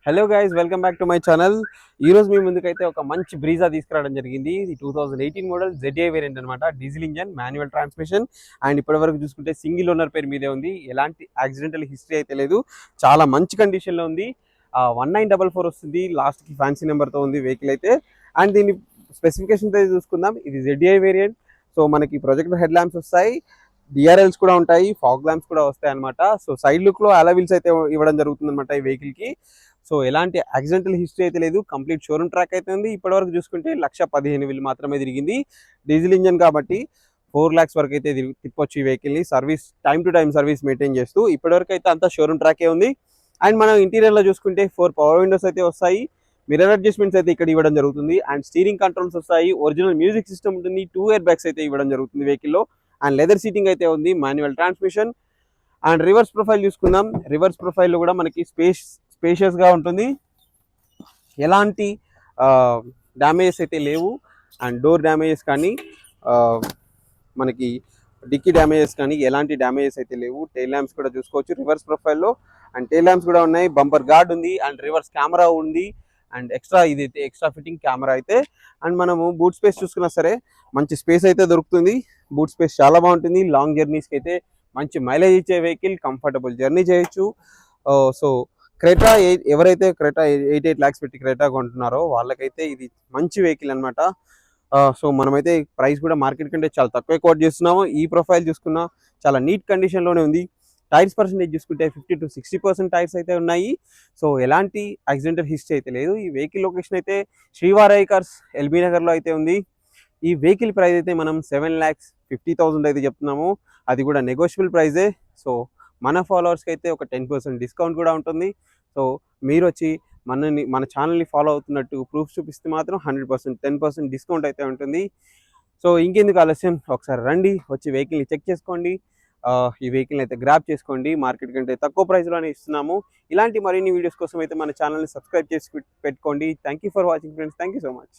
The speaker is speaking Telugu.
Hello guys, welcome back to my channel. ఈ రోజు మీ ముందుకైతే ఒక మంచి బ్రీజా తీసుకురావడం జరిగింది. ఇది 2018 మోడల్ ZA వేరియంట్ అనమాట. Diesel engine, manual transmission. And ఇప్పటివరకు చూసుకుంటే సింగిల్ ఓనర్ పేరు మీదే ఉంది. ఎలాంటి యాక్సిడెంటల్ హిస్టరీ అయితే లేదు. చాలా మంచి కండిషన్లో ఉంది. 1944 వస్తుంది. లాస్ట్కి ఫ్యాన్సీ నెంబర్తో ఉంది వెహికల్ అయితే. అండ్ దీని స్పెసిఫికేషన్స్ అయితే చూసుకుందాం. ఇది ZA వేరియంట్. సో మనకి ప్రొజెక్టర్ హెడ్ ల్యాంప్స్ వస్తాయి, డిఆర్ఎల్స్ కూడా ఉంటాయి, ఫాగ్ ల్యాంప్స్ కూడా వస్తాయి అనమాట. సో సైడ్ లుక్ లో అలవిల్స్ అయితే ఇవ్వడం జరుగుతుంది అనమాట ఈ వెహికల్ కి. సో ఎలాంటి యాక్సిడెంటల్ హిస్టరీ అయితే లేదు. కంప్లీట్ షోరూమ్ ట్రాక్ అయితే ఉంది. ఇప్పటివరకు చూసుకుంటే 1,15,000 మాత్రమే తిరిగింది. డీజిల్ ఇంజన్ కాబట్టి 4 lakhs వరకు అయితే తిప్పొచ్చు ఈ వెహికల్ ని. Service time to time service maintain చేస్తూ ఇప్పటివరకు అయితే అంతా షోరూమ్ ట్రాకే ఉంది. అండ్ మనం ఇంటీరియర్ లో చూసుకుంటే 4 పవర్ విండోస్ అయితే వస్తాయి. మిర్రర్ అడ్జస్ట్మెంట్స్ అయితే ఇక్కడ ఇవ్వడం జరుగుతుంది. అండ్ స్టీరింగ్ కంట్రోల్స్ వస్తాయి. ఒరిజినల్ మ్యూజిక్ సిస్టమ్ ఉంటుంది. 2 ఎయిర్ బ్యాగ్స్ అయితే ఇవ్వడం జరుగుతుంది వెహికల్ లో. అండ్ లెదర్ సీటింగ్ అయితే ఉంది. Manual transmission. And reverse profile చూసుకుందాం. రివర్స్ ప్రొఫైల్ లో కూడా మనకి స్పేషియస్ గా ఉంటుంది. ఎలాంటి డ్యామేజెస్ అయితే లేవు. అండ్ డోర్ డ్యామేజెస్ కానీ మనకి డిక్కీ డ్యామేజెస్ కానీ ఎలాంటి డ్యామేజెస్ అయితే లేవు. టైల్ ల్యాంప్స్ కూడా చూసుకోవచ్చు రివర్స్ ప్రొఫైల్లో. అండ్ టైల్ ల్యాంప్స్ కూడా ఉన్నాయి. బంపర్ గార్డ్ ఉంది. అండ్ రివర్స్ కెమెరా ఉంది. అండ్ ఇది అయితే ఎక్స్ట్రా ఫిట్టింగ్ కెమెరా అయితే. అండ్ మనము బూట్ స్పేస్ చూసుకున్నా సరే మంచి స్పేస్ అయితే దొరుకుతుంది. బూట్ స్పేస్ చాలా బాగుంటుంది. లాంగ్ జర్నీస్కి అయితే మంచి మైలేజ్ ఇచ్చే వెహికల్, కంఫర్టబుల్ జర్నీ చేయొచ్చు. సో క్రెటా ఎవరైతే క్రెటా 8 lakhs పెట్టి క్రెటా కొంటున్నారో వాళ్ళకైతే ఇది మంచి వెహికల్ అనమాట. సో మనమైతే ప్రైస్ కూడా మార్కెట్ కంటే చాలా తక్కువ కోట్ చేస్తున్నాము. ఈ ప్రొఫైల్ చూసుకున్నా చాలా నీట్ కండిషన్లోనే ఉంది. టైర్స్ పర్సెంటేజ్ చూసుకుంటే 50 to 60% టైర్స్ అయితే ఉన్నాయి. సో ఎలాంటి యాక్సిడెంటల్ హిస్టరీ అయితే లేదు. ఈ వెహికల్ లొకేషన్ అయితే శ్రీవారాయి కార్స్ ఎల్బీ నగర్లో అయితే ఉంది. ఈ వెహికల్ ప్రైస్ అయితే మనం 7,50,000 అయితే చెప్తున్నాము. అది కూడా నెగోషియబుల్ ప్రైజే. సో మన ఫాలోవర్స్కి అయితే ఒక 10% డిస్కౌంట్ కూడా ఉంటుంది. సో మీరు వచ్చి మన ఛానల్ని ఫాలో అవుతున్నట్టు ప్రూఫ్ చూపిస్తే మాత్రం 100% 10% డిస్కౌంట్ అయితే ఉంటుంది. సో ఇంకెందుకు ఆలస్యం, ఒకసారి రండి, వచ్చి వెహికల్ని చెక్ చేసుకోండి. ఈ వెహికల్ని అయితే గ్రాప్ చేసుకోండి. మార్కెట్ కంటే తక్కువ ప్రైస్లోనే ఇస్తున్నాము. ఇలాంటి మరిన్ని వీడియోస్ కోసం అయితే మన ఛానల్ని సబ్స్క్రైబ్ చేసి పెట్టుకోండి. Thank you for watching friends. Thank you so much.